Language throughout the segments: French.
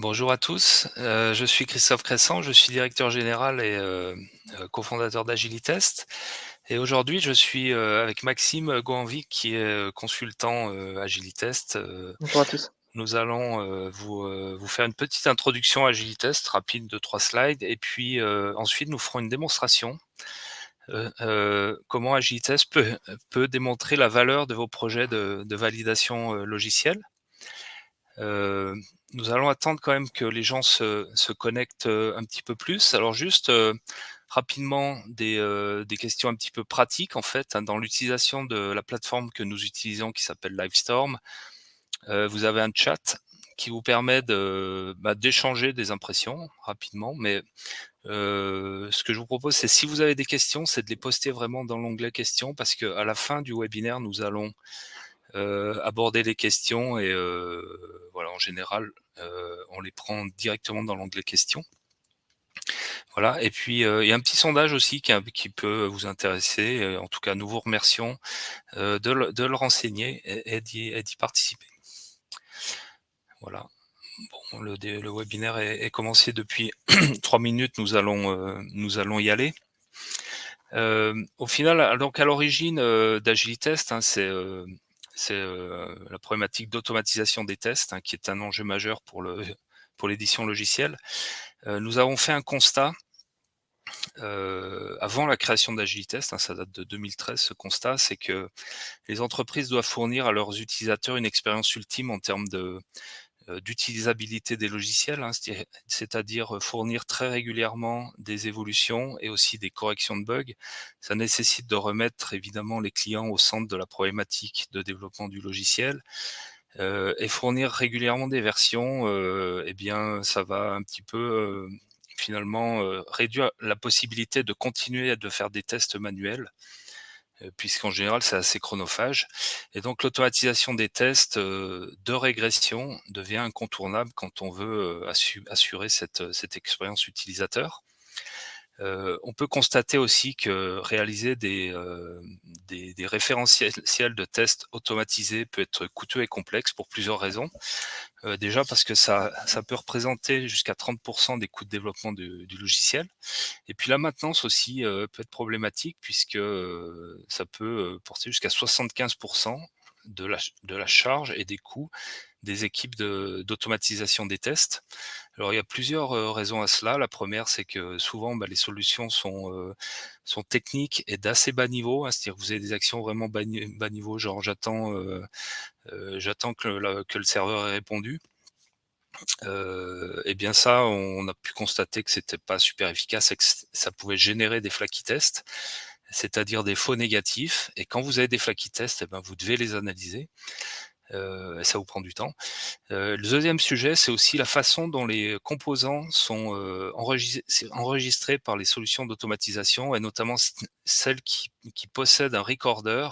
Bonjour à tous, je suis Christophe Cressant, je suis directeur général et cofondateur d'Agilitest et aujourd'hui je suis, avec Maxime Goanvic qui est, consultant, Agilitest. Bonjour à tous. Nous allons, vous faire une petite introduction à Agilitest rapide de 3 slides et puis, ensuite nous ferons une démonstration, comment Agilitest peut démontrer la valeur de vos projets de validation, logicielle. Heu, Nous allons attendre quand même que les gens se connectent, un petit peu plus. Alors juste, rapidement des questions un petit peu pratiques en fait, hein. Dans l'utilisation de la plateforme que nous utilisons qui s'appelle Livestorm, vous avez un chat qui vous permet d'échanger des impressions rapidement. Mais, ce que je vous propose, c'est si vous avez des questions, c'est de les poster vraiment dans l'onglet questions parce qu'à la fin du webinaire, nous allons aborder les questions et voilà, en général, on les prend directement dans l'onglet questions. Voilà et puis, il y a un petit sondage aussi qui peut vous intéresser, en tout cas, nous vous remercions, de le renseigner et d'y participer. Voilà. Bon, le webinaire est commencé depuis 3 minutes, nous allons y aller. Au final, donc à l'origine, d'Agilitest, hein, c'est la problématique d'automatisation des tests, hein, qui est un enjeu majeur pour l'édition logicielle. Nous avons fait un constat, avant la création d'Agilitest, hein, ça date de 2013 ce constat, c'est que les entreprises doivent fournir à leurs utilisateurs une expérience ultime en termes d'utilisabilité des logiciels, hein, c'est-à-dire fournir très régulièrement des évolutions et aussi des corrections de bugs. Ça nécessite de remettre évidemment les clients au centre de la problématique de développement du logiciel, et fournir régulièrement des versions, eh bien ça va un petit peu, finalement, réduire la possibilité de continuer de faire des tests manuels, puisqu'en général, c'est assez chronophage et donc l'automatisation des tests, de régression devient incontournable quand on veut, assurer cette expérience utilisateur. On peut constater aussi que réaliser des référentiels de tests automatisés peut être coûteux et complexe pour plusieurs raisons. Déjà parce que ça peut représenter jusqu'à 30 des coûts de développement du logiciel. Et puis la maintenance aussi, peut être problématique puisque, ça peut, porter jusqu'à 75 de la charge et des coûts des équipes d'automatisation des tests. Alors il y a plusieurs, raisons à cela. La première, c'est que souvent, les solutions sont techniques et d'assez bas niveau, hein. C'est-à-dire que vous avez des actions vraiment bas niveau, genre j'attends que le serveur ait répondu. Et bien ça, on a pu constater que c'était pas super efficace et que ça pouvait générer des flaky tests, c'est-à-dire des faux négatifs et quand vous avez des flaky tests, vous devez les analyser, et ça vous prend du temps. Le 2e sujet, c'est aussi la façon dont les composants sont, enregistrés par les solutions d'automatisation et notamment celles qui possèdent un recorder.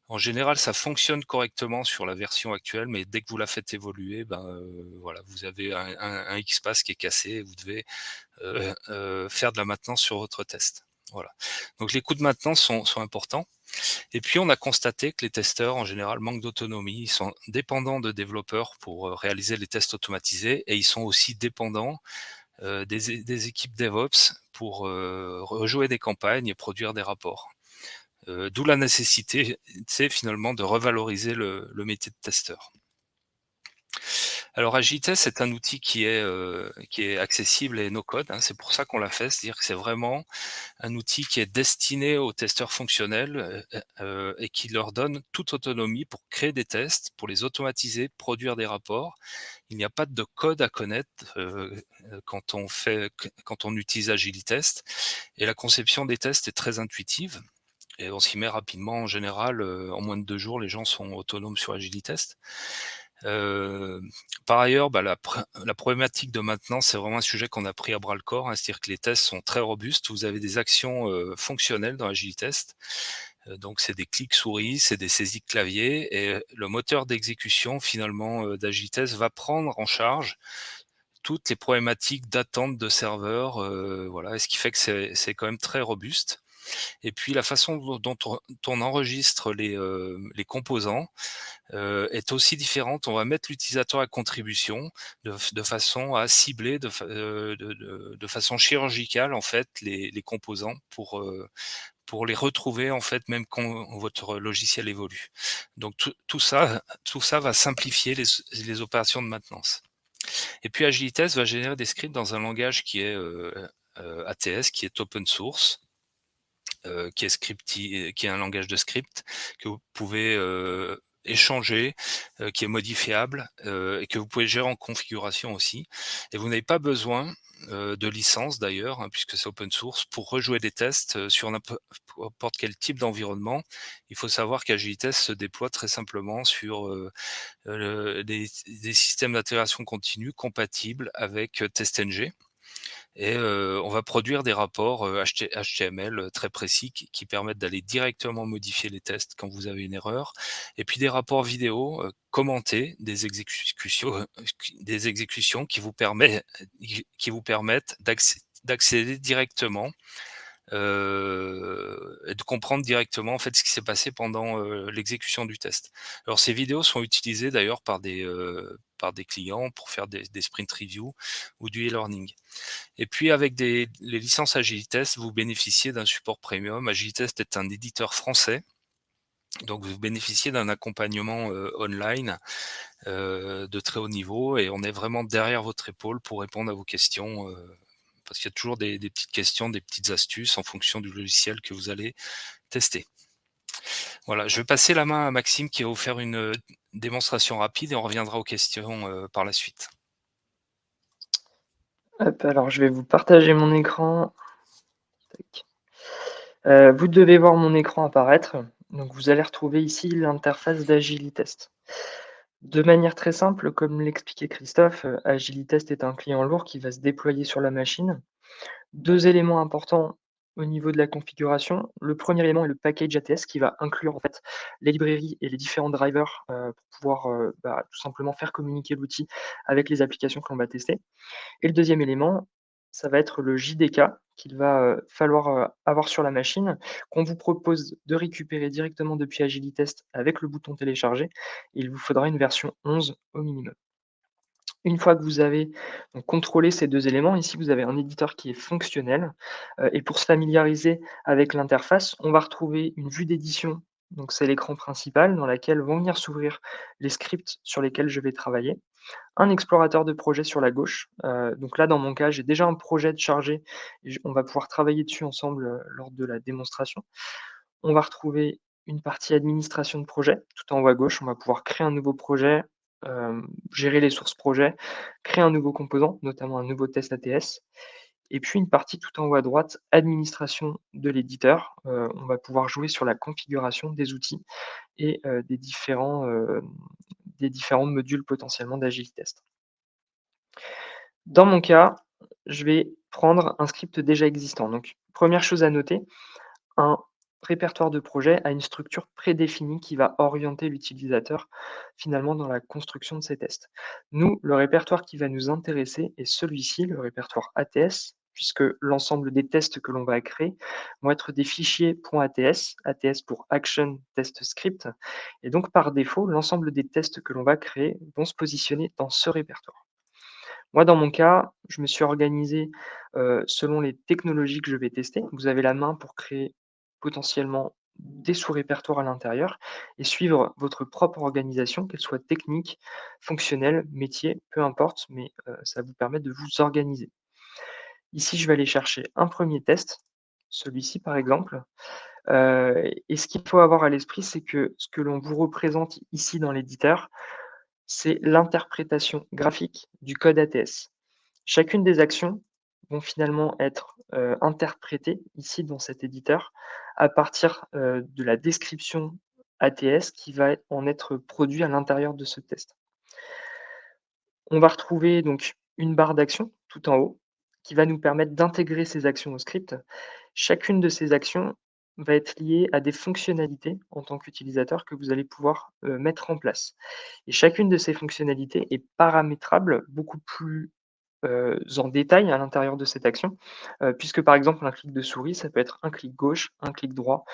En général, ça fonctionne correctement sur la version actuelle, mais dès que vous la faites évoluer, voilà, vous avez un XPath qui est cassé et vous devez, faire de la maintenance sur votre test. Voilà. Donc les coûts de maintenance sont importants et puis on a constaté que les testeurs, en général, manquent d'autonomie. Ils sont dépendants de développeurs pour, réaliser les tests automatisés et ils sont aussi dépendants, des équipes DevOps pour, rejouer des campagnes et produire des rapports. D'où la nécessité, finalement, de revaloriser le métier de testeur. Alors Agitest, c'est un outil qui est accessible et no code, hein, c'est pour ça qu'on l'a fait, c'est-à-dire que c'est vraiment un outil qui est destiné aux testeurs fonctionnels, et qui leur donne toute autonomie pour créer des tests, pour les automatiser, produire des rapports. Il n'y a pas de code à connaître, quand on utilise Agilitest et la conception des tests est très intuitive. Et on s'y met rapidement. En général, en moins de 2 jours, les gens sont autonomes sur Agilitest. Heu, Par ailleurs, la problématique de maintenance, c'est vraiment un sujet qu'on a pris à bras le corps, hein. C'est-à-dire que les tests sont très robustes. Vous avez des actions, fonctionnelles dans Agilitest. Donc c'est des clics souris, c'est des saisies de clavier et le moteur d'exécution finalement, d'Agilitest va prendre en charge toutes les problématiques d'attente de serveurs, voilà et ce qui fait que c'est quand même très robuste. Et puis la façon dont on enregistre les composants, est aussi différente. On va mettre l'utilisateur à contribution de façon à cibler de façon chirurgicale, en fait, les composants pour les retrouver, en fait, même quand votre logiciel évolue. Donc tout ça va simplifier les opérations de maintenance. Et puis Agilitest va générer des scripts dans un langage qui est, ATS, qui est open source, qui est un langage de script que vous pouvez, échanger, qui est modifiable, et que vous pouvez gérer en configuration aussi. Et vous n'avez pas besoin, de licence d'ailleurs, hein, puisque c'est open source, pour rejouer des tests, sur n'importe quel type d'environnement. Il faut savoir qu'Agilitest se déploie très simplement sur, des systèmes d'intégration continue compatibles avec, TestNG. Et on va produire des rapports, HTML très précis qui permettent d'aller directement modifier les tests quand vous avez une erreur, et puis des rapports vidéo, commentés, des exécutions qui vous permettent d'accéder directement, et de comprendre directement, en fait, ce qui s'est passé pendant, l'exécution du test. Alors ces vidéos sont utilisées d'ailleurs par des clients pour faire des sprint review ou du e-learning. Et puis avec les licences Agilitest, vous bénéficiez d'un support premium. Agilitest est un éditeur français, donc vous bénéficiez d'un accompagnement, online, de très haut niveau, et on est vraiment derrière votre épaule pour répondre à vos questions, parce qu'il y a toujours des petites questions, des petites astuces en fonction du logiciel que vous allez tester. Voilà, je vais passer la main à Maxime qui va vous faire une, démonstration rapide, et on reviendra aux questions, par la suite. Hop, alors je vais vous partager mon écran. Tac. Vous devez voir mon écran apparaître. Donc vous allez retrouver ici l'interface d'Agilitest. De manière très simple, comme l'expliquait Christophe, Agilitest est un client lourd qui va se déployer sur la machine. 2 éléments importants au niveau de la configuration. Le premier élément est le package ATS qui va inclure en fait les librairies et les différents drivers, pour pouvoir, tout simplement faire communiquer l'outil avec les applications que l'on va tester. Et le deuxième élément, ça va être le JDK qu'il va, falloir, avoir sur la machine, qu'on vous propose de récupérer directement depuis Agilitest avec le bouton télécharger. Il vous faudra une version 11 au minimum. Une fois que vous avez donc contrôlé ces 2 éléments, ici vous avez un éditeur qui est fonctionnel, et pour se familiariser avec l'interface, on va retrouver une vue d'édition, donc c'est l'écran principal dans laquelle vont venir s'ouvrir les scripts sur lesquels je vais travailler. Un explorateur de projet sur la gauche, donc là dans mon cas, j'ai déjà un projet de chargé et on va pouvoir travailler dessus ensemble, lors de la démonstration. On va retrouver une partie administration de projet, tout en haut à gauche. On va pouvoir créer un nouveau projet, gérer les sources projets, créer un nouveau composant, notamment un nouveau test ATS. Et puis une partie tout en haut à droite, administration de l'éditeur. On va pouvoir jouer sur la configuration des outils et des différents modules potentiellement d'Agilitest. Dans mon cas, je vais prendre un script déjà existant. Donc, première chose à noter, un répertoire de projet a une structure prédéfinie qui va orienter l'utilisateur finalement dans la construction de ses tests. Nous, le répertoire qui va nous intéresser est celui-ci, le répertoire ATS, puisque l'ensemble des tests que l'on va créer vont être des fichiers .ats, ATS pour Action Test Script, et donc par défaut, l'ensemble des tests que l'on va créer vont se positionner dans ce répertoire. Moi, dans mon cas, je me suis organisé, selon les technologies que je vais tester. Vous avez la main pour créer potentiellement des sous-répertoires à l'intérieur et suivre votre propre organisation, qu'elle soit technique, fonctionnelle, métier, peu importe, mais ça vous permet de vous organiser. Ici, je vais aller chercher un premier test, celui-ci par exemple, et ce qu'il faut avoir à l'esprit, c'est que ce que l'on vous représente ici dans l'éditeur, c'est l'interprétation graphique du code ATS. Chacune des actions vont finalement être, interprétées ici dans cet éditeur à partir, de la description ATS qui va en être produit à l'intérieur de ce test. On va retrouver donc une barre d'action tout en haut qui va nous permettre d'intégrer ces actions au script. Chacune de ces actions va être liée à des fonctionnalités en tant qu'utilisateur que vous allez pouvoir, mettre en place et chacune de ces fonctionnalités est paramétrable beaucoup plus en détail à l'intérieur de cette action, puisque par exemple un clic de souris, ça peut être un clic gauche, un clic droit,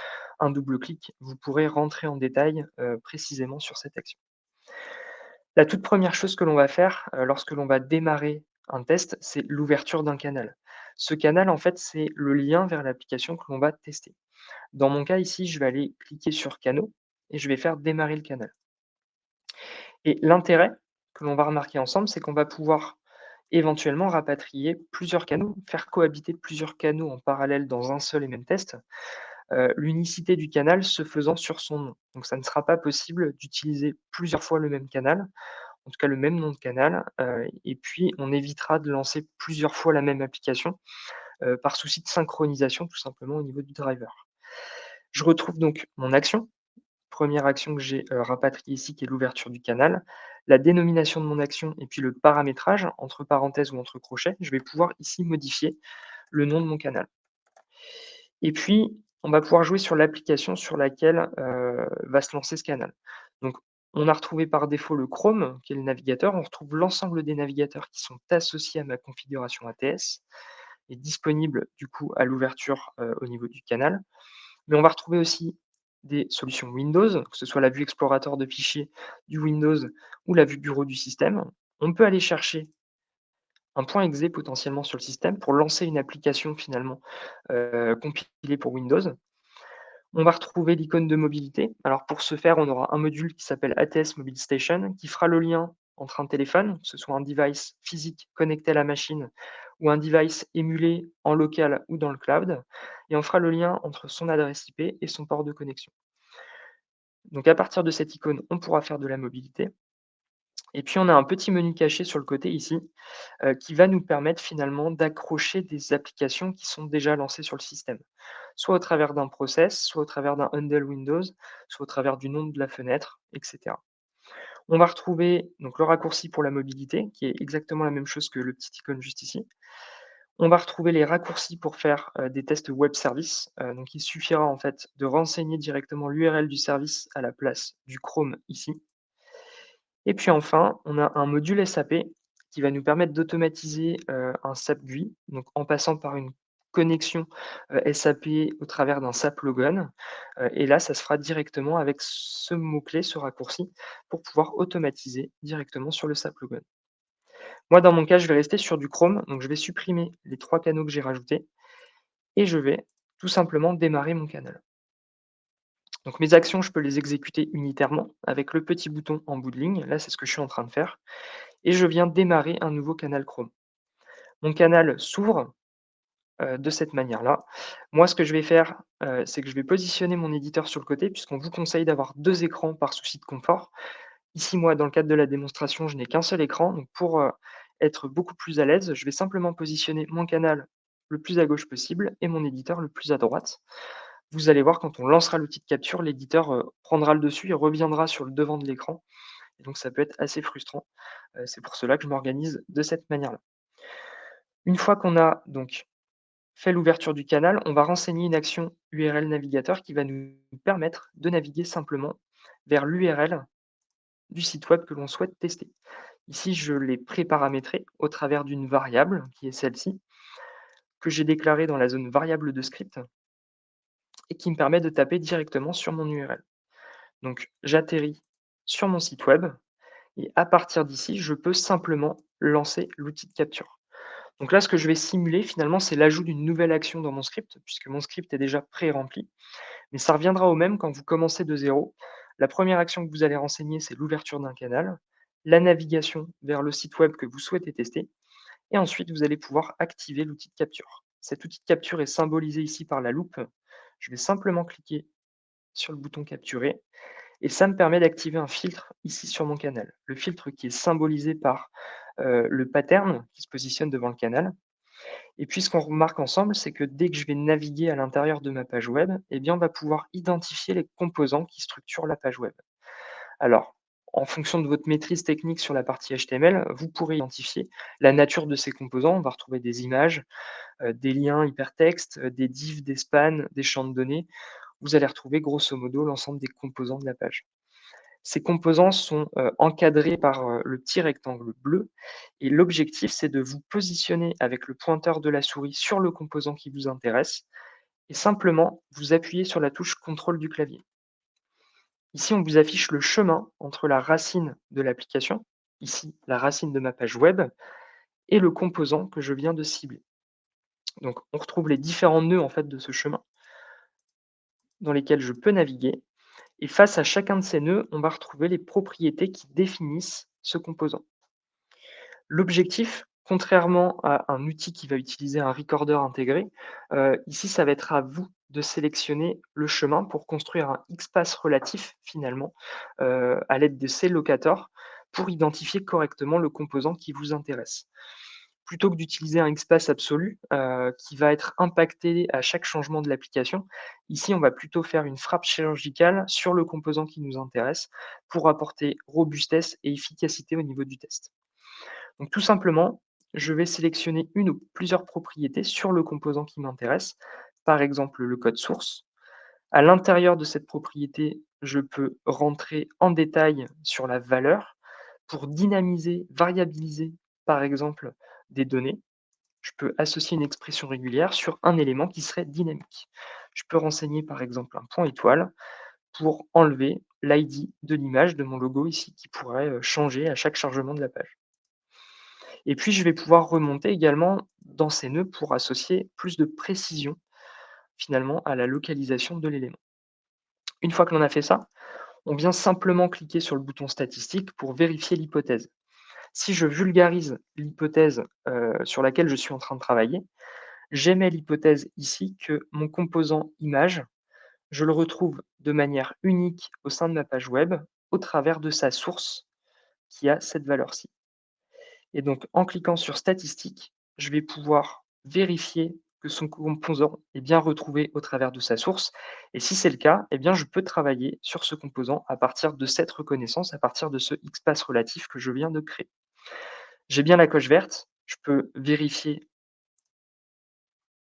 un double clic. Vous pourrez rentrer en détail, précisément sur cette action. La toute première chose que l'on va faire, lorsque l'on va démarrer un test, c'est l'ouverture d'un canal. Ce canal, en fait, c'est le lien vers l'application que l'on va tester. Dans mon cas ici, je vais aller cliquer sur Canaux et je vais faire démarrer le canal. Et l'intérêt que l'on va remarquer ensemble, c'est qu'on va pouvoir éventuellement rapatrier plusieurs canaux, faire cohabiter plusieurs canaux en parallèle dans un seul et même test, l'unicité du canal se faisant sur son nom. Donc ça ne sera pas possible d'utiliser plusieurs fois le même canal, en tout cas le même nom de canal, et puis on évitera de lancer plusieurs fois la même application, par souci de synchronisation tout simplement au niveau du driver. Je retrouve donc mon action. Première action que j'ai, rapatriée ici qui est l'ouverture du canal. La dénomination de mon action et puis le paramétrage, entre parenthèses ou entre crochets, je vais pouvoir ici modifier le nom de mon canal. Et puis, on va pouvoir jouer sur l'application sur laquelle, va se lancer ce canal. Donc, on a retrouvé par défaut le Chrome, qui est le navigateur. On retrouve l'ensemble des navigateurs qui sont associés à ma configuration ATS et disponibles du coup à l'ouverture, au niveau du canal. Mais on va retrouver aussi des solutions Windows, que ce soit la vue explorateur de fichiers du Windows ou la vue bureau du système. On peut aller chercher un point exe potentiellement sur le système pour lancer une application finalement, compilée pour Windows. On va retrouver l'icône de mobilité. Alors pour ce faire, on aura un module qui s'appelle ATS Mobile Station qui fera le lien entre un téléphone, que ce soit un device physique connecté à la machine ou un device émulé en local ou dans le cloud, et on fera le lien entre son adresse IP et son port de connexion. Donc à partir de cette icône, on pourra faire de la mobilité. Et puis on a un petit menu caché sur le côté ici, qui va nous permettre finalement d'accrocher des applications qui sont déjà lancées sur le système. Soit au travers d'un process, soit au travers d'un handle Windows, soit au travers du nom de la fenêtre, etc. On va retrouver donc le raccourci pour la mobilité, qui est exactement la même chose que le petit icône juste ici. On va retrouver les raccourcis pour faire, des tests web service. Donc il suffira en fait de renseigner directement l'URL du service à la place du Chrome ici. Et puis enfin, on a un module SAP qui va nous permettre d'automatiser, un SAP GUI, donc en passant par une connexion, SAP au travers d'un SAP Logon, et là, ça se fera directement avec ce mot-clé, ce raccourci, pour pouvoir automatiser directement sur le SAP Logon. Moi, dans mon cas, je vais rester sur du Chrome, donc je vais supprimer les 3 canaux que j'ai rajoutés et je vais tout simplement démarrer mon canal. Donc mes actions, je peux les exécuter unitairement avec le petit bouton en bout de ligne. Là, c'est ce que je suis en train de faire et je viens démarrer un nouveau canal Chrome. Mon canal s'ouvre, de cette manière-là. Moi, ce que je vais faire, c'est que je vais positionner mon éditeur sur le côté puisqu'on vous conseille d'avoir 2 écrans par souci de confort. Ici, moi, dans le cadre de la démonstration, je n'ai qu'un seul écran, donc pour, être beaucoup plus à l'aise, je vais simplement positionner mon canal le plus à gauche possible et mon éditeur le plus à droite. Vous allez voir quand on lancera l'outil de capture, l'éditeur, prendra le dessus et reviendra sur le devant de l'écran et donc ça peut être assez frustrant. C'est pour cela que je m'organise de cette manière-là. Une fois qu'on a donc fait l'ouverture du canal, on va renseigner une action URL navigateur qui va nous permettre de naviguer simplement vers l'URL du site web que l'on souhaite tester. Ici, je l'ai pré-paramétré au travers d'une variable qui est celle-ci, que j'ai déclarée dans la zone variable de script et qui me permet de taper directement sur mon URL. Donc j'atterris sur mon site web et à partir d'ici, je peux simplement lancer l'outil de capture. Donc là, ce que je vais simuler finalement, c'est l'ajout d'une nouvelle action dans mon script, puisque mon script est déjà pré-rempli. Mais ça reviendra au même quand vous commencez de zéro. La première action que vous allez renseigner, c'est l'ouverture d'un canal, la navigation vers le site web que vous souhaitez tester, et ensuite vous allez pouvoir activer l'outil de capture. Cet outil de capture est symbolisé ici par la loupe. Je vais simplement cliquer sur le bouton capturer et ça me permet d'activer un filtre ici sur mon canal. Le filtre qui est symbolisé par le pattern qui se positionne devant le canal. Et puis ce qu'on remarque ensemble, c'est que dès que je vais naviguer à l'intérieur de ma page web, eh bien, on va pouvoir identifier les composants qui structurent la page web. Alors, en fonction de votre maîtrise technique sur la partie HTML, vous pourrez identifier la nature de ces composants. On va retrouver des images, des liens hypertextes, des divs, des spans, des champs de données. Vous allez retrouver grosso modo l'ensemble des composants de la page. Ces composants sont, encadrés par, le petit rectangle bleu et l'objectif, c'est de vous positionner avec le pointeur de la souris sur le composant qui vous intéresse et simplement vous appuyez sur la touche contrôle du clavier. Ici, on vous affiche le chemin entre la racine de l'application, ici la racine de ma page web, et le composant que je viens de cibler. Donc on retrouve les différents nœuds en fait de ce chemin dans lesquels je peux naviguer et face à chacun de ces nœuds, on va retrouver les propriétés qui définissent ce composant. L'objectif, contrairement à un outil qui va utiliser un recorder intégré, ici ça va être à vous de sélectionner le chemin pour construire un XPath relatif finalement, à l'aide de ces locators pour identifier correctement le composant qui vous intéresse. Plutôt que d'utiliser un XPath absolu, qui va être impacté à chaque changement de l'application, ici on va plutôt faire une frappe chirurgicale sur le composant qui nous intéresse pour apporter robustesse et efficacité au niveau du test. Donc tout simplement, je vais sélectionner une ou plusieurs propriétés sur le composant qui m'intéresse, par exemple le code source. À l'intérieur de cette propriété, je peux rentrer en détail sur la valeur pour dynamiser, variabiliser, par exemple, des données. Je peux associer une expression régulière sur un élément qui serait dynamique. Je peux renseigner par exemple un point étoile pour enlever l'ID de l'image de mon logo ici qui pourrait changer à chaque chargement de la page. Et puis, je vais pouvoir remonter également dans ces nœuds pour associer plus de précision finalement à la localisation de l'élément. Une fois que l'on a fait ça, on vient simplement cliquer sur le bouton statistique pour vérifier l'hypothèse. Si je vulgarise l'hypothèse sur laquelle je suis en train de travailler, j'émets l'hypothèse ici que mon composant image, je le retrouve de manière unique au sein de ma page web au travers de sa source qui a cette valeur-ci. Et donc, en cliquant sur Statistiques, je vais pouvoir vérifier que son composant est bien retrouvé au travers de sa source. Et si c'est le cas, eh bien, je peux travailler sur ce composant à partir de cette reconnaissance, à partir de ce XPath relatif que je viens de créer. J'ai bien la coche verte, je peux vérifier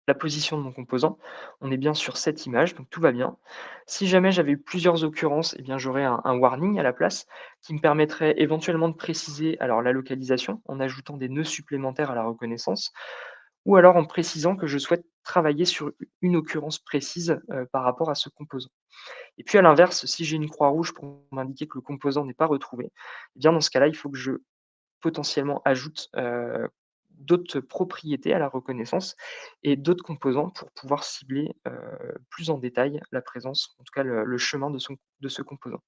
la position de mon composant. On est bien sur cette image, donc tout va bien. Si jamais j'avais eu plusieurs occurrences, eh bien j'aurais un warning à la place qui me permettrait éventuellement de préciser alors la localisation en ajoutant des nœuds supplémentaires à la reconnaissance ou alors en précisant que je souhaite travailler sur une occurrence précise par rapport à ce composant. Et puis à l'inverse, si j'ai une croix rouge pour m'indiquer que le composant n'est pas retrouvé, eh bien dans ce cas-là, il faut que je potentiellement ajoute, d'autres propriétés à la reconnaissance et d'autres composants pour pouvoir cibler, plus en détail la présence, en tout cas le chemin de ce composant.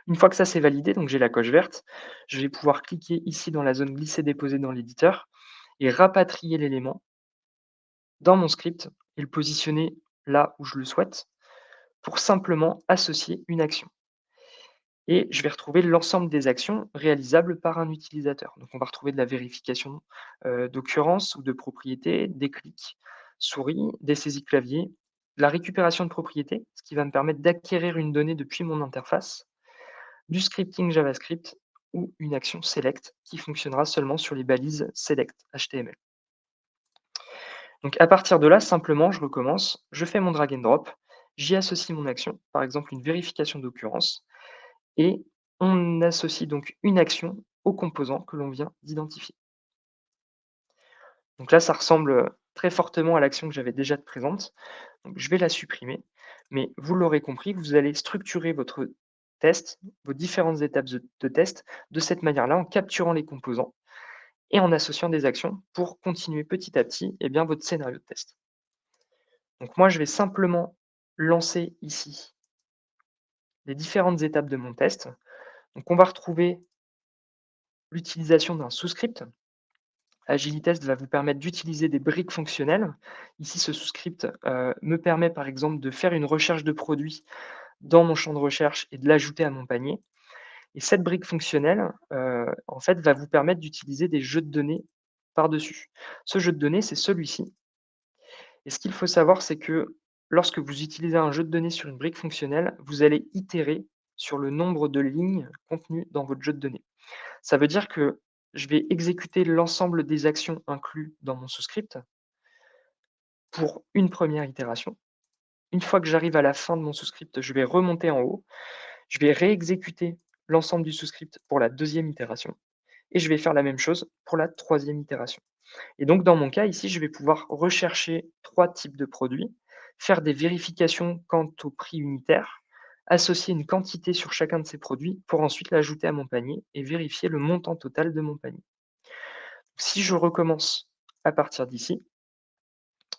Une fois que ça c'est validé, donc j'ai la coche verte, je vais pouvoir cliquer ici dans la zone glisser-déposer dans l'éditeur et rapatrier l'élément dans mon script et le positionner là où je le souhaite pour simplement associer une action. Et je vais retrouver l'ensemble des actions réalisables par un utilisateur. Donc on va retrouver de la vérification, d'occurrence ou de propriété, des clics souris, des saisies clavier, la récupération de propriétés, ce qui va me permettre d'acquérir une donnée depuis mon interface, du scripting JavaScript ou une action select qui fonctionnera seulement sur les balises select HTML. Donc à partir de là, simplement, je recommence, je fais mon drag and drop, j'y associe mon action, par exemple une vérification d'occurrence, et on associe donc une action au composant que l'on vient d'identifier. Donc là, ça ressemble très fortement à l'action que j'avais déjà présente. Donc je vais la supprimer, mais vous l'aurez compris, vous allez structurer votre test, vos différentes étapes de test de cette manière-là, en capturant les composants et en associant des actions pour continuer petit à petit votre scénario de test. Donc moi, je vais simplement lancer ici les différentes étapes de mon test. Donc on va retrouver l'utilisation d'un sous-script. Agilitest va vous permettre d'utiliser des briques fonctionnelles. Ici, ce sous-script me permet par exemple de faire une recherche de produit dans mon champ de recherche et de l'ajouter à mon panier. Et cette brique fonctionnelle, en fait, va vous permettre d'utiliser des jeux de données par-dessus. Ce jeu de données, c'est celui-ci. Et ce qu'il faut savoir, c'est que lorsque vous utilisez un jeu de données sur une brique fonctionnelle, vous allez itérer sur le nombre de lignes contenues dans votre jeu de données. Ça veut dire que je vais exécuter l'ensemble des actions incluses dans mon sous-script pour une première itération. Une fois que j'arrive à la fin de mon sous-script, je vais remonter en haut. Je vais réexécuter l'ensemble du sous-script pour la deuxième itération et je vais faire la même chose pour la troisième itération. Et donc dans mon cas ici, je vais pouvoir rechercher 3 types de produits, faire des vérifications quant au prix unitaire, associer une quantité sur chacun de ces produits pour ensuite l'ajouter à mon panier et vérifier le montant total de mon panier. Si je recommence à partir d'ici,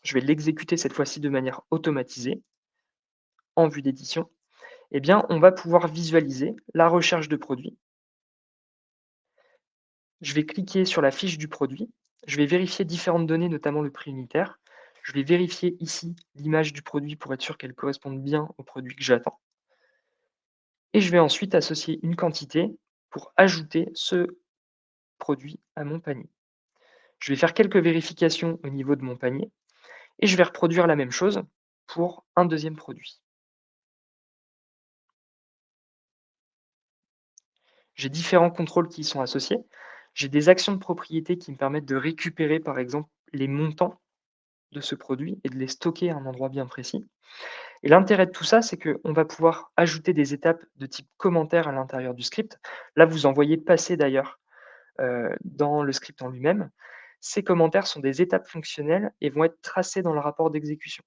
je vais l'exécuter cette fois-ci de manière automatisée en vue d'édition. Eh bien, on va pouvoir visualiser la recherche de produits. Je vais cliquer sur la fiche du produit. Je vais vérifier différentes données, notamment le prix unitaire. Je vais vérifier ici l'image du produit pour être sûr qu'elle corresponde bien au produit que j'attends. Et je vais ensuite associer une quantité pour ajouter ce produit à mon panier. Je vais faire quelques vérifications au niveau de mon panier et je vais reproduire la même chose pour un deuxième produit. J'ai différents contrôles qui y sont associés. J'ai des actions de propriété qui me permettent de récupérer, par exemple, les montants de ce produit et de les stocker à un endroit bien précis. Et l'intérêt de tout ça, c'est qu'on va pouvoir ajouter des étapes de type commentaire à l'intérieur du script. Là, vous en voyez passer d'ailleurs dans le script en lui-même. Ces commentaires sont des étapes fonctionnelles et vont être tracés dans le rapport d'exécution.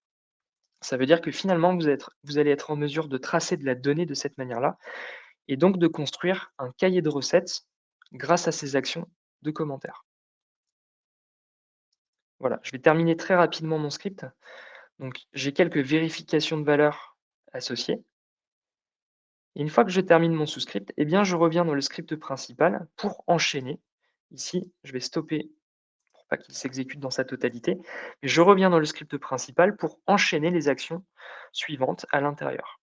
Ça veut dire que finalement, vous allez être en mesure de tracer de la donnée de cette manière-là et donc de construire un cahier de recettes grâce à ces actions de commentaires. Voilà, je vais terminer très rapidement mon script. Donc, j'ai quelques vérifications de valeurs associées. Et une fois que je termine mon sous-script, eh bien, je reviens dans le script principal pour enchaîner. Ici, je vais stopper pour pas qu'il s'exécute dans sa totalité. Et je reviens dans le script principal pour enchaîner les actions suivantes à l'intérieur.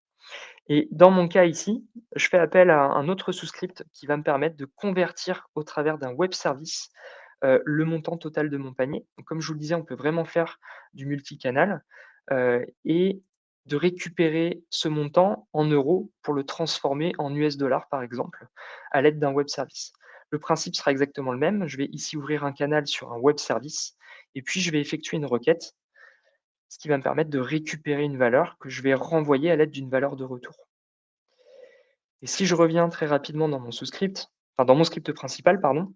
Et dans mon cas ici, je fais appel à un autre sous-script qui va me permettre de convertir au travers d'un web service le montant total de mon panier. Donc, comme je vous le disais, on peut vraiment faire du multicanal et de récupérer ce montant en euros pour le transformer en US dollars, par exemple, à l'aide d'un web service. Le principe sera exactement le même. Je vais ici ouvrir un canal sur un web service et puis je vais effectuer une requête, ce qui va me permettre de récupérer une valeur que je vais renvoyer à l'aide d'une valeur de retour. Et si je reviens très rapidement dans mon sous-script, enfin dans mon script principal, pardon,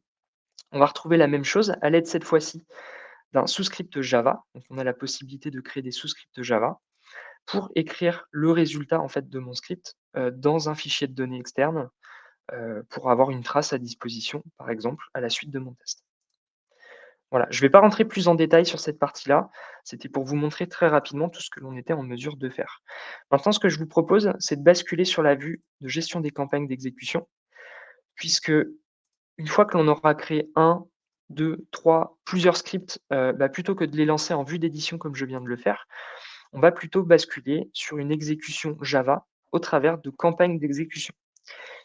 on va retrouver la même chose à l'aide cette fois-ci d'un sous-script Java. Donc on a la possibilité de créer des sous-scripts Java pour écrire le résultat en fait de mon script dans un fichier de données externe pour avoir une trace à disposition, par exemple, à la suite de mon test. Voilà, je ne vais pas rentrer plus en détail sur cette partie-là. C'était pour vous montrer très rapidement tout ce que l'on était en mesure de faire. Maintenant, ce que je vous propose, c'est de basculer sur la vue de gestion des campagnes d'exécution, puisque une fois que l'on aura créé un, 2, 3, plusieurs scripts, plutôt que de les lancer en vue d'édition comme je viens de le faire, on va plutôt basculer sur une exécution Java au travers de campagnes d'exécution.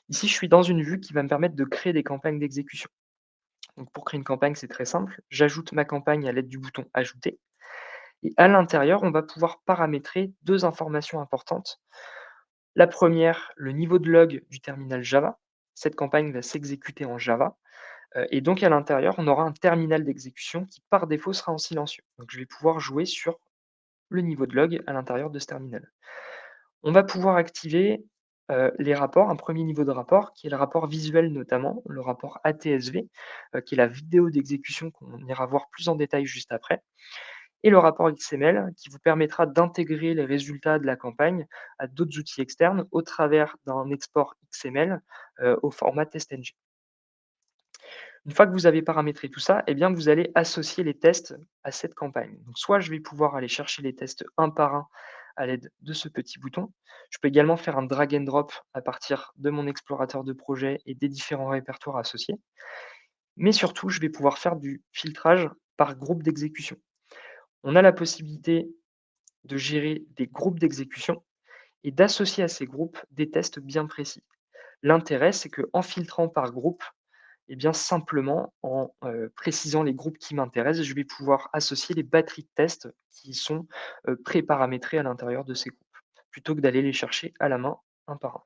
Ici, je suis dans une vue qui va me permettre de créer des campagnes d'exécution. Donc pour créer une campagne, c'est très simple. J'ajoute ma campagne à l'aide du bouton Ajouter. Et à l'intérieur, on va pouvoir paramétrer deux informations importantes. La première, le niveau de log du terminal Java. Cette campagne va s'exécuter en Java. Et donc à l'intérieur, on aura un terminal d'exécution qui par défaut sera en silencieux. Donc je vais pouvoir jouer sur le niveau de log à l'intérieur de ce terminal. On va pouvoir activer les rapports, un premier niveau de rapport qui est le rapport visuel notamment, le rapport ATSV, qui est la vidéo d'exécution qu'on ira voir plus en détail juste après, et le rapport XML qui vous permettra d'intégrer les résultats de la campagne à d'autres outils externes au travers d'un export XML au format TestNG. Une fois que vous avez paramétré tout ça, eh bien, vous allez associer les tests à cette campagne. Donc, soit je vais pouvoir aller chercher les tests un par un à l'aide de ce petit bouton. Je peux également faire un drag and drop à partir de mon explorateur de projet et des différents répertoires associés. Mais surtout, je vais pouvoir faire du filtrage par groupe d'exécution. On a la possibilité de gérer des groupes d'exécution et d'associer à ces groupes des tests bien précis. L'intérêt, c'est qu'en filtrant par groupe, eh bien, simplement, en précisant les groupes qui m'intéressent, je vais pouvoir associer les batteries de tests qui sont pré-paramétrées à l'intérieur de ces groupes, plutôt que d'aller les chercher à la main, un par un.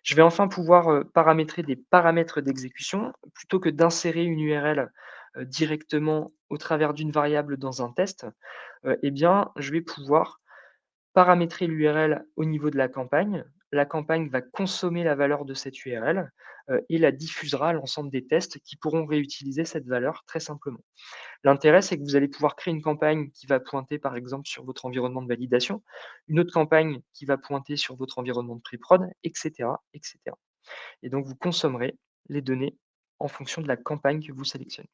Je vais enfin pouvoir paramétrer des paramètres d'exécution, plutôt que d'insérer une URL directement au travers d'une variable dans un test, eh bien, je vais pouvoir paramétrer l'URL au niveau de la campagne la campagne va consommer la valeur de cette URL et la diffusera à l'ensemble des tests qui pourront réutiliser cette valeur très simplement. L'intérêt, c'est que vous allez pouvoir créer une campagne qui va pointer, par exemple, sur votre environnement de validation, une autre campagne qui va pointer sur votre environnement de pré-prod, etc., etc. Et donc, vous consommerez les données en fonction de la campagne que vous sélectionnez.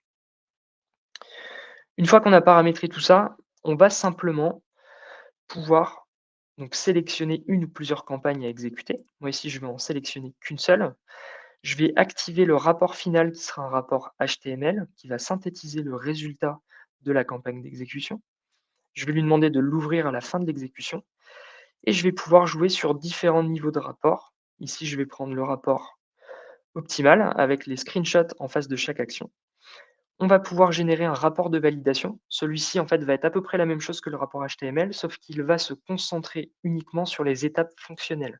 Une fois qu'on a paramétré tout ça, on va simplement pouvoir donc sélectionner une ou plusieurs campagnes à exécuter. Moi ici, je vais en sélectionner qu'une seule. Je vais activer le rapport final qui sera un rapport HTML qui va synthétiser le résultat de la campagne d'exécution. Je vais lui demander de l'ouvrir à la fin de l'exécution et je vais pouvoir jouer sur différents niveaux de rapport. Ici, je vais prendre le rapport optimal avec les screenshots en face de chaque action. On va pouvoir générer un rapport de validation. Celui-ci, en fait, va être à peu près la même chose que le rapport HTML, sauf qu'il va se concentrer uniquement sur les étapes fonctionnelles.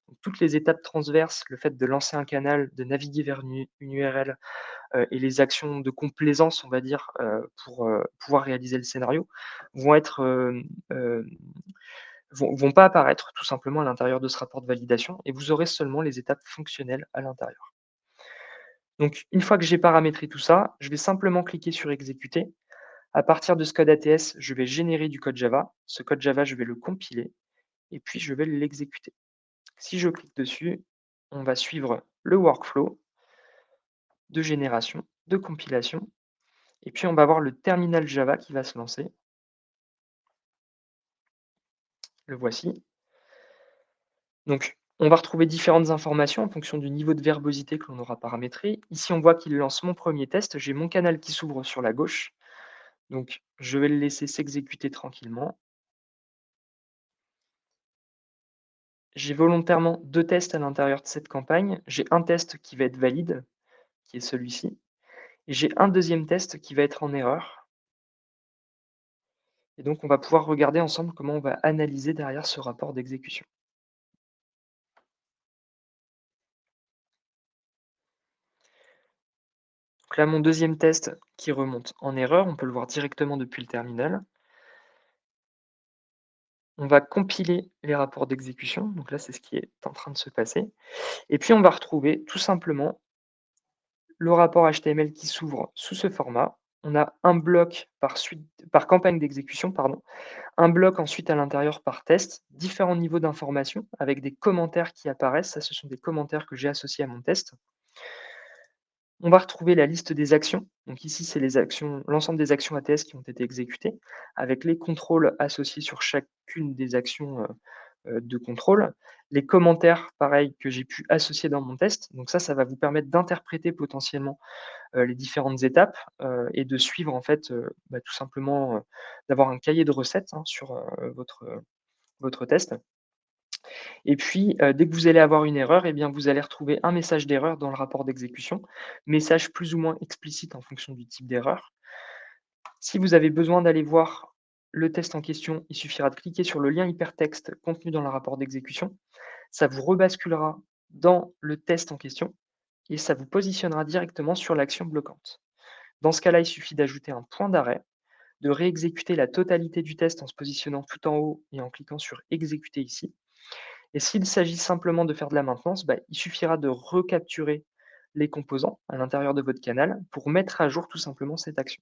Donc, toutes les étapes transverses, le fait de lancer un canal, de naviguer vers une URL et les actions de complaisance, on va dire, pour pouvoir réaliser le scénario, vont être vont pas apparaître tout simplement à l'intérieur de ce rapport de validation et vous aurez seulement les étapes fonctionnelles à l'intérieur. Donc, une fois que j'ai paramétré tout ça, je vais simplement cliquer sur exécuter. À partir de ce code ATS, je vais générer du code Java. Ce code Java, je vais le compiler et puis je vais l'exécuter. Si je clique dessus, on va suivre le workflow de génération, de compilation, et puis on va avoir le terminal Java qui va se lancer. Le voici. Donc, on va retrouver différentes informations en fonction du niveau de verbosité que l'on aura paramétré. Ici, on voit qu'il lance mon premier test. J'ai mon canal qui s'ouvre sur la gauche. Donc, je vais le laisser s'exécuter tranquillement. J'ai volontairement 2 tests à l'intérieur de cette campagne. J'ai un test qui va être valide, qui est celui-ci, et j'ai un deuxième test qui va être en erreur. Et donc, on va pouvoir regarder ensemble comment on va analyser derrière ce rapport d'exécution. Donc là, mon deuxième test qui remonte en erreur, on peut le voir directement depuis le terminal. On va compiler les rapports d'exécution. Donc là, c'est ce qui est en train de se passer. Et puis, on va retrouver tout simplement le rapport HTML qui s'ouvre sous ce format. On a un bloc par campagne d'exécution, pardon, un bloc ensuite à l'intérieur par test, différents niveaux d'information avec des commentaires qui apparaissent. Ça, ce sont des commentaires que j'ai associés à mon test. On va retrouver la liste des actions. Donc ici, c'est les actions, l'ensemble des actions ATS qui ont été exécutées, avec les contrôles associés sur chacune des actions de contrôle. Les commentaires, pareil, que j'ai pu associer dans mon test. Donc ça va vous permettre d'interpréter potentiellement les différentes étapes et de suivre en fait, tout simplement, d'avoir un cahier de recettes hein, sur votre test. Et puis, dès que vous allez avoir une erreur, eh bien, vous allez retrouver un message d'erreur dans le rapport d'exécution, message plus ou moins explicite en fonction du type d'erreur. Si vous avez besoin d'aller voir le test en question, il suffira de cliquer sur le lien hypertexte contenu dans le rapport d'exécution. Ça vous rebasculera dans le test en question et ça vous positionnera directement sur l'action bloquante. Dans ce cas-là, il suffit d'ajouter un point d'arrêt, de réexécuter la totalité du test en se positionnant tout en haut et en cliquant sur exécuter ici. Et s'il s'agit simplement de faire de la maintenance, il suffira de recapturer les composants à l'intérieur de votre canal pour mettre à jour tout simplement cette action.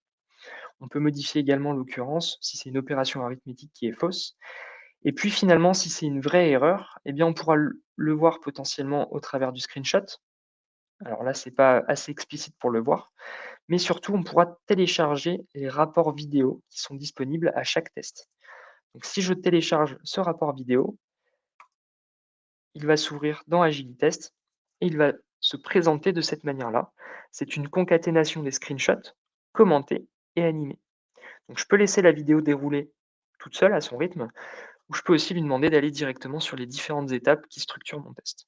On peut modifier également l'occurrence si c'est une opération arithmétique qui est fausse. Et puis finalement, si c'est une vraie erreur, eh bien on pourra le voir potentiellement au travers du screenshot. Alors là, c'est pas assez explicite pour le voir, mais surtout, on pourra télécharger les rapports vidéo qui sont disponibles à chaque test. Donc si je télécharge ce rapport vidéo, il va s'ouvrir dans Agilitest et il va se présenter de cette manière-là. C'est une concaténation des screenshots commentés et animés. Donc je peux laisser la vidéo dérouler toute seule à son rythme, ou je peux aussi lui demander d'aller directement sur les différentes étapes qui structurent mon test.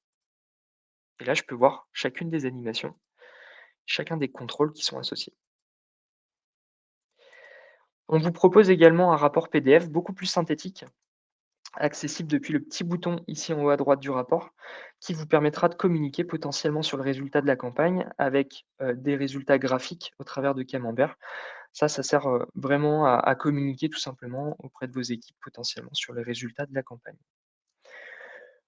Et là, je peux voir chacune des animations, chacun des contrôles qui sont associés. On vous propose également un rapport PDF beaucoup plus synthétique, accessible depuis le petit bouton ici en haut à droite du rapport, qui vous permettra de communiquer potentiellement sur le résultat de la campagne avec des résultats graphiques au travers de Camembert. Ça sert vraiment à communiquer tout simplement auprès de vos équipes potentiellement sur les résultats de la campagne.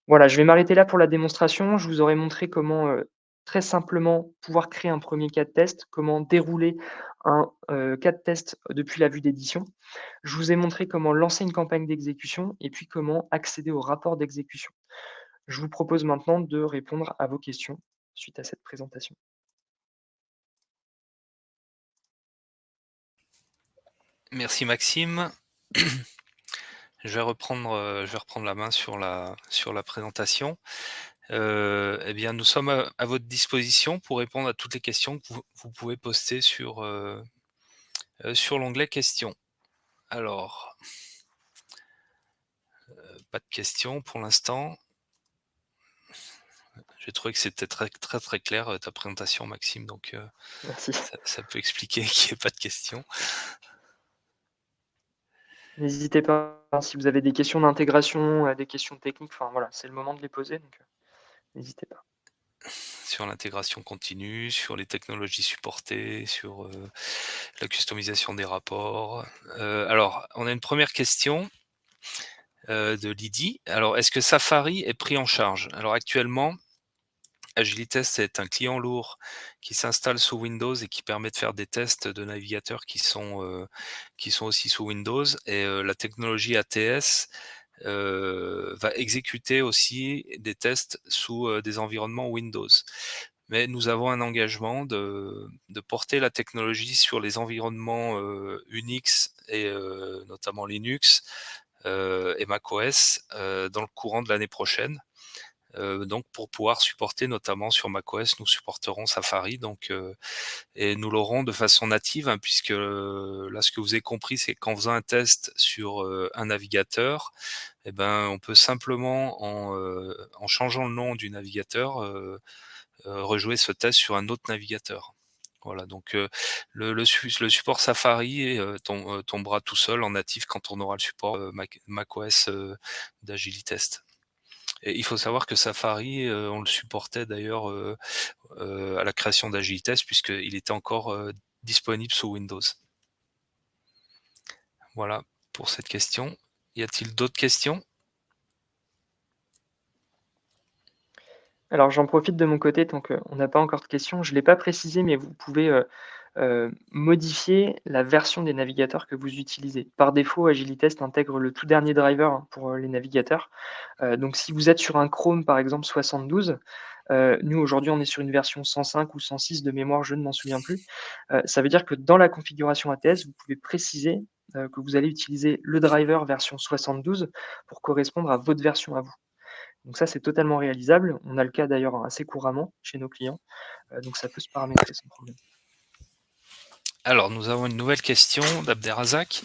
Voilà, je vais m'arrêter là pour la démonstration. Je vous aurais montré comment, très simplement pouvoir créer un premier cas de test, comment dérouler un, cas de test depuis la vue d'édition. Je vous ai montré comment lancer une campagne d'exécution et puis comment accéder au rapport d'exécution. Je vous propose maintenant de répondre à vos questions suite à cette présentation. Merci Maxime. Je vais reprendre la main sur la présentation. Eh bien, nous sommes à votre disposition pour répondre à toutes les questions que vous pouvez poster sur l'onglet questions. Alors, pas de questions pour l'instant. J'ai trouvé que c'était très clair, ta présentation Maxime, donc Merci. ça peut expliquer qu'il y ait pas de questions. N'hésitez pas, hein, si vous avez des questions d'intégration, des questions techniques, enfin voilà, c'est le moment de les poser, donc n'hésitez pas. Sur l'intégration continue, sur les technologies supportées, sur, la customisation des rapports. Alors, on a une première question, de Lydie. Alors, est-ce que Safari est pris en charge? Alors actuellement, Agilitest est un client lourd qui s'installe sous Windows et qui permet de faire des tests de navigateurs qui sont aussi sous Windows et la technologie ATS, va exécuter aussi des tests sous, des environnements Windows. Mais nous avons un engagement de porter la technologie sur les environnements, Unix et notamment Linux, et macOS, dans le courant de l'année prochaine. Donc pour pouvoir supporter notamment sur macOS, nous supporterons Safari donc et nous l'aurons de façon native, hein, puisque là ce que vous avez compris, c'est qu'en faisant un test sur, un navigateur, et ben, on peut simplement en changeant le nom du navigateur, rejouer ce test sur un autre navigateur. Voilà donc le support Safari tombera tout seul en natif quand on aura le support, macOS, d'Agilitest. Et il faut savoir que Safari, on le supportait d'ailleurs, à la création d'Agilitest puisqu'il était encore, disponible sous Windows. Voilà pour cette question. Y a-t-il d'autres questions? Alors j'en profite de mon côté tant qu'on n'a pas encore de questions. Je ne l'ai pas précisé, mais vous pouvez, modifier la version des navigateurs que vous utilisez. Par défaut, Agilitest intègre le tout dernier driver, hein, pour, les navigateurs. Donc si vous êtes sur un Chrome, par exemple 72, nous aujourd'hui on est sur une version 105 ou 106 de mémoire, je ne m'en souviens plus. Ça veut dire que dans la configuration ATS, vous pouvez préciser, que vous allez utiliser le driver version 72 pour correspondre à votre version à vous. Donc ça, c'est totalement réalisable. On a le cas d'ailleurs assez couramment chez nos clients, donc ça peut se paramétrer sans problème. Alors nous avons une nouvelle question d'Abderrazak.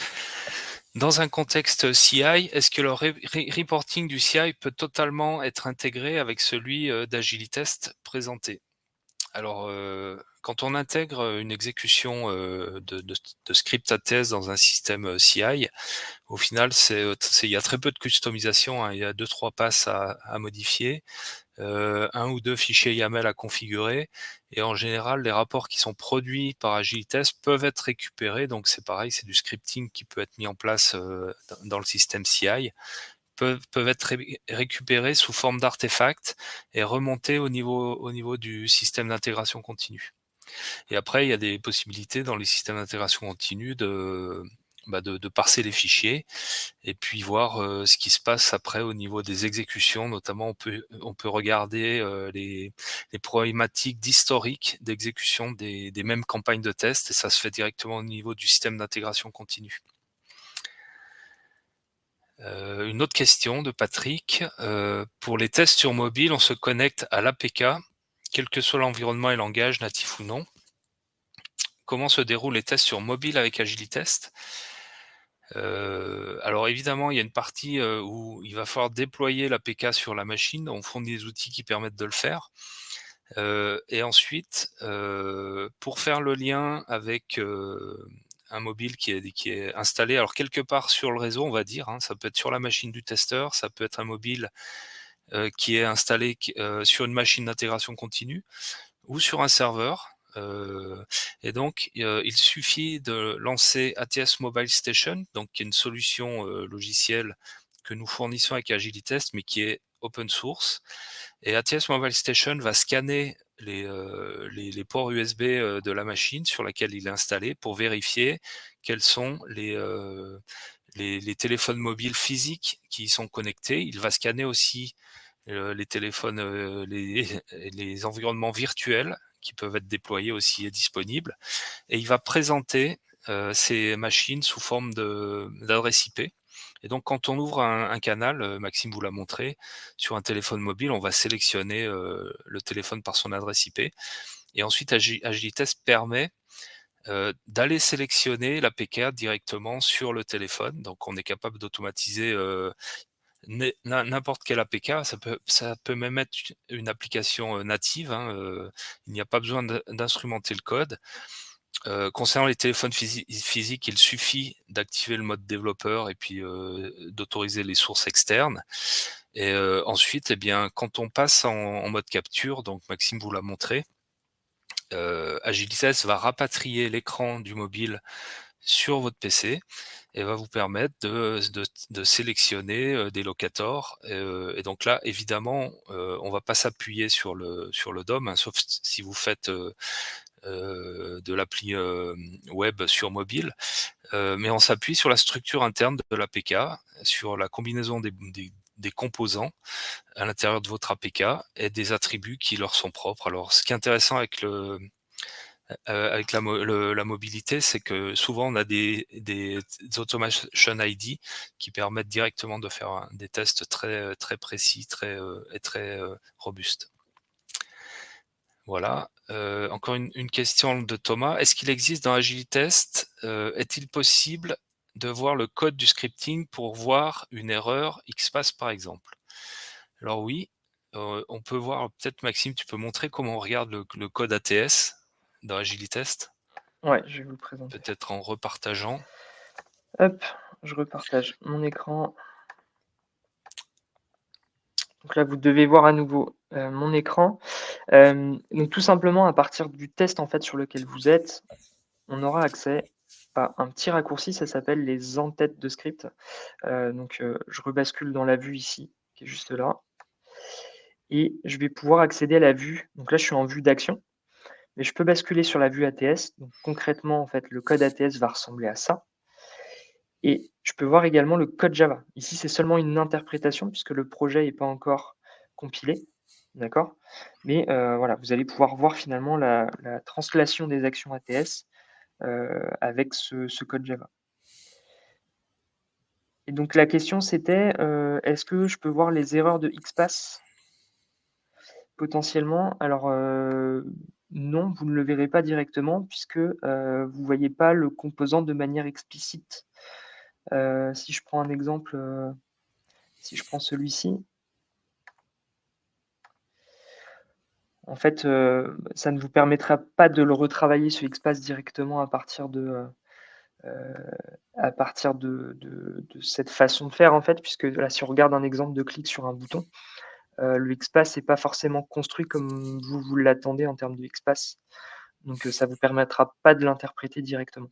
Dans un contexte CI, est-ce que le reporting du CI peut totalement être intégré avec celui, d'Agilitest présenté? Alors, quand on intègre une exécution, de script ATS dans un système, CI, au final, il y a très peu de customisation, hein. Il y a 2-3 passes à modifier, 1 ou 2 fichiers YAML à configurer et en général, les rapports qui sont produits par Agilitest peuvent être récupérés. Donc c'est pareil, c'est du scripting qui peut être mis en place, dans le système CI, peuvent être récupérés sous forme d'artefacts et remontés au niveau du système d'intégration continue. Et après, il y a des possibilités dans les systèmes d'intégration continue de parser les fichiers et puis voir, ce qui se passe après au niveau des exécutions. Notamment, on peut regarder, les problématiques d'historique d'exécution des mêmes campagnes de test et ça se fait directement au niveau du système d'intégration continue. Une autre question de Patrick. Pour les tests sur mobile, on se connecte à l'APK, quel que soit l'environnement et langage, natif ou non. Comment se déroulent les tests sur mobile avec Agilitest? Alors évidemment, il y a une partie, où il va falloir déployer l'APK sur la machine. On fournit des outils qui permettent de le faire. Et ensuite, pour faire le lien avec, un mobile qui est installé, alors quelque part sur le réseau, on va dire, hein, ça peut être sur la machine du testeur, ça peut être un mobile, qui est installé sur une machine d'intégration continue ou sur un serveur. Et donc, il suffit de lancer ATS Mobile Station, donc qui est une solution, logicielle que nous fournissons avec Agilitest, mais qui est open source et ATS Mobile Station va scanner les ports USB de la machine sur laquelle il est installé pour vérifier quels sont les téléphones mobiles physiques qui y sont connectés. Il va scanner aussi les téléphones, les environnements virtuels qui peuvent être déployés aussi et disponibles. Et il va présenter ces machines sous forme d'adresse IP. Et donc, quand on ouvre un canal, Maxime vous l'a montré, sur un téléphone mobile, on va sélectionner le téléphone par son adresse IP. Et ensuite, Agilitest permet d'aller sélectionner l'APK directement sur le téléphone. Donc, on est capable d'automatiser n'importe quelle APK. Ça peut même être une application native. Hein, il n'y a pas besoin d'instrumenter le code. Concernant les téléphones physiques, il suffit d'activer le mode développeur et puis d'autoriser les sources externes. Et ensuite, eh bien, quand on passe en mode capture, donc Maxime vous l'a montré, Agilitest va rapatrier l'écran du mobile sur votre PC et va vous permettre de sélectionner des locators. Et donc là, évidemment, on va pas s'appuyer sur le DOM, hein, sauf si vous faites de l'appli web sur mobile, mais on s'appuie sur la structure interne de l'APK, sur la combinaison des composants à l'intérieur de votre APK et des attributs qui leur sont propres. Alors, ce qui est intéressant avec la mobilité, c'est que souvent on a des automation ID qui permettent directement de faire des tests très, très précis, et très robustes. Voilà. Encore une question de Thomas. Est-ce qu'il existe dans Agilitest, est-il possible de voir le code du scripting pour voir une erreur XPath par exemple? Alors oui, on peut voir, peut-être Maxime, tu peux montrer comment on regarde le code ATS dans Agilitest? Ouais, je vais vous le présenter. Peut-être en repartageant. Hop, je repartage mon écran. Donc là, vous devez voir à nouveau, mon écran. Donc tout simplement à partir du test, en fait, sur lequel vous êtes, on aura accès à un petit raccourci, ça s'appelle les en-têtes de script. Je rebascule dans la vue ici, qui est juste là et je vais pouvoir accéder à la vue. Donc là, je suis en vue d'action, mais je peux basculer sur la vue ATS. Donc concrètement, en fait, le code ATS va ressembler à ça et je peux voir également le code Java. Ici, c'est seulement une interprétation puisque le projet n'est pas encore compilé, d'accord? Mais voilà, vous allez pouvoir voir finalement la translation des actions ATS, avec ce code Java. Et donc la question c'était, est-ce que je peux voir les erreurs de XPath? Potentiellement, alors, non, vous ne le verrez pas directement puisque, vous voyez pas le composant de manière explicite. Si je prends un exemple, si je prends celui-ci, en fait, ça ne vous permettra pas de le retravailler ce XPath directement heu, à partir de cette façon de faire, en fait, puisque là, si on regarde un exemple de clic sur un bouton, le XPath n'est pas forcément construit comme vous l'attendez en termes de XPath. Donc, ça vous permettra pas de l'interpréter directement.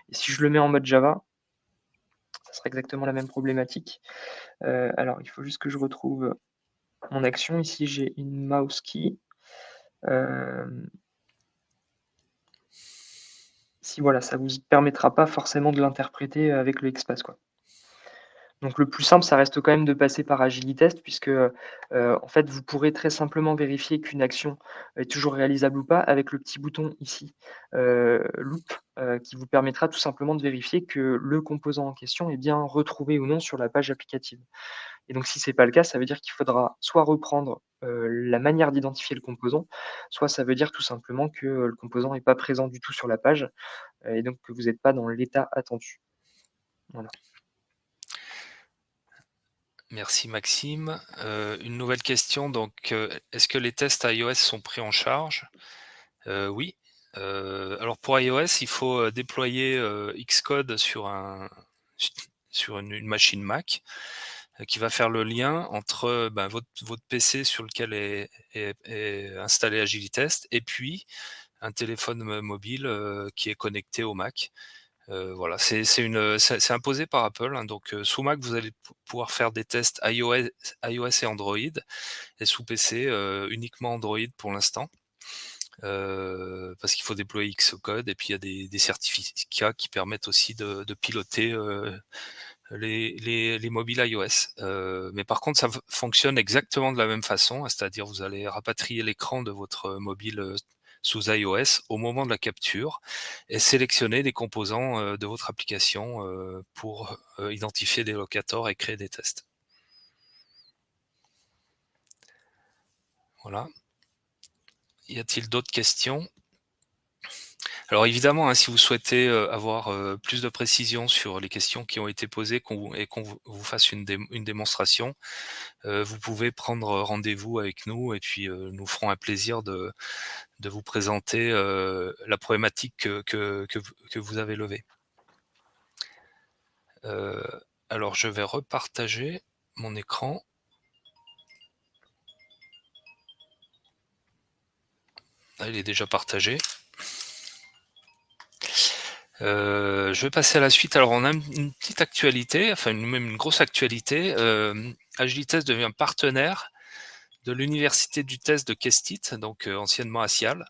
Et si je le mets en mode Java, ça sera exactement la même problématique. Alors il faut juste que je retrouve mon action. Ici, j'ai une mouse key. Hem, Si voilà, ça vous permettra pas forcément de l'interpréter avec le XPath, quoi. Donc le plus simple, ça reste quand même de passer par Agilitest puisque, en fait, vous pourrez très simplement vérifier qu'une action est toujours réalisable ou pas avec le petit bouton ici, loop, qui vous permettra tout simplement de vérifier que le composant en question est bien retrouvé ou non sur la page applicative. Et donc si c'est pas le cas, ça veut dire qu'il faudra soit reprendre, la manière d'identifier le composant, soit ça veut dire tout simplement que, le composant est pas présent du tout sur la page, et donc que vous êtes pas dans l'état attendu. Voilà. Merci Maxime. Une nouvelle question, donc, est-ce que les tests iOS sont pris en charge? Oui. Alors pour iOS, il faut, déployer, Xcode sur une machine Mac, qui va faire le lien entre, ben, votre PC sur lequel est installé Agilitest et puis un téléphone mobile, qui est connecté au Mac. Voilà, c'est imposé par Apple, hein, donc sous Mac, vous allez pouvoir faire des tests iOS et Android, et sous PC, uniquement Android pour l'instant. Parce qu'il faut déployer Xcode, et puis il y a des certificats qui permettent aussi de piloter les mobiles iOS. Mais par contre, ça fonctionne exactement de la même façon, c'est-à-dire vous allez rapatrier l'écran de votre mobile sous iOS au moment de la capture et sélectionner les composants de votre application pour identifier des locators et créer des tests. Voilà. Y a-t-il d'autres questions? Alors évidemment, hein, si vous souhaitez avoir plus de précision sur les questions qui ont été posées et qu'on vous fasse une démonstration, vous pouvez prendre rendez-vous avec nous, et puis nous ferons un plaisir de vous présenter la problématique que vous avez levée. Alors je vais repartager mon écran. Ah, il est déjà partagé. Je vais passer à la suite. Alors on a une petite actualité, enfin même une grosse actualité. Agilitest devient partenaire de l'université du test de Kestit, donc anciennement Acial.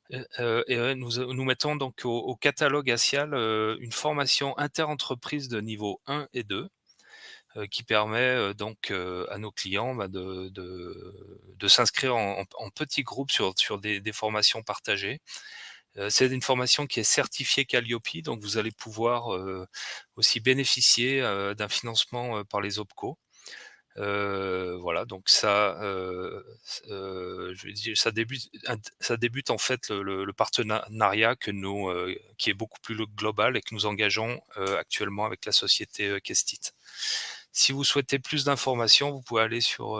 Nous mettons donc au catalogue Acial une formation interentreprise de niveau 1 et 2 qui permet donc à nos clients de s'inscrire en petits groupes sur des formations partagées. C'est une formation qui est certifiée Calliope, donc vous allez pouvoir aussi bénéficier d'un financement par les OPCO. Voilà, donc ça, je vais dire, ça débute en fait le partenariat qui est beaucoup plus global et que nous engageons actuellement avec la société Kestit. Si vous souhaitez plus d'informations, vous pouvez aller sur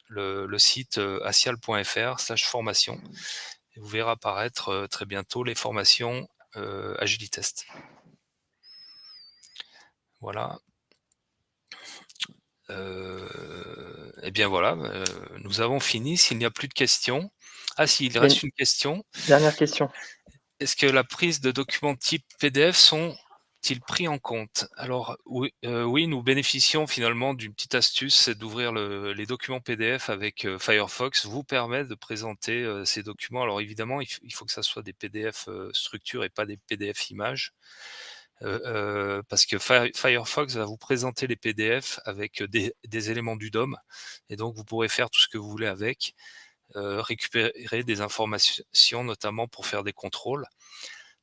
le site acial.fr/formation, et vous verrez apparaître très bientôt les formations Agilitest. Voilà. Et bien voilà, nous avons fini. S'il n'y a plus de questions. Ah si, il Il y a une reste une question. dernière question. Est-ce que la prise de documents type PDF sont-ils pris en compte? Alors oui, nous bénéficions finalement d'une petite astuce, c'est d'ouvrir les documents PDF avec Firefox vous permet de présenter ces documents. Alors évidemment, il faut que ça soit des PDF structure et pas des PDF images. Parce que Firefox va vous présenter les PDF avec des éléments du DOM, et donc vous pourrez faire tout ce que vous voulez avec, récupérer des informations notamment pour faire des contrôles.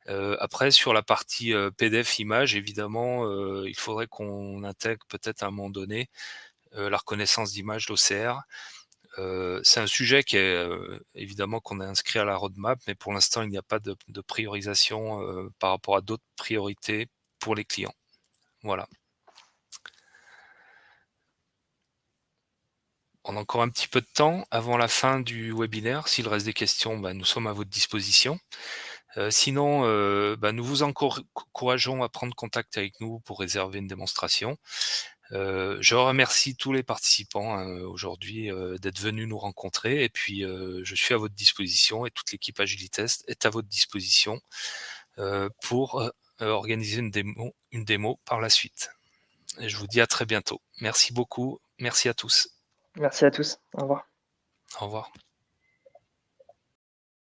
Après sur la partie PDF image, évidemment, il faudrait qu'on intègre peut-être à un moment donné la reconnaissance d'image d'OCR. C'est un sujet qui est évidemment qu'on a inscrit à la roadmap, mais pour l'instant il n'y a pas de priorisation par rapport à d'autres priorités pour les clients. Voilà. On a encore un petit peu de temps avant la fin du webinaire. S'il reste des questions, nous sommes à votre disposition. Sinon, nous vous encourageons à prendre contact avec nous pour réserver une démonstration. Je remercie tous les participants aujourd'hui d'être venus nous rencontrer, et puis je suis à votre disposition, et toute l'équipe Agilitest est à votre disposition pour organiser une démo par la suite. Et je vous dis à très bientôt. Merci beaucoup. Merci à tous. Merci à tous. Au revoir. Au revoir.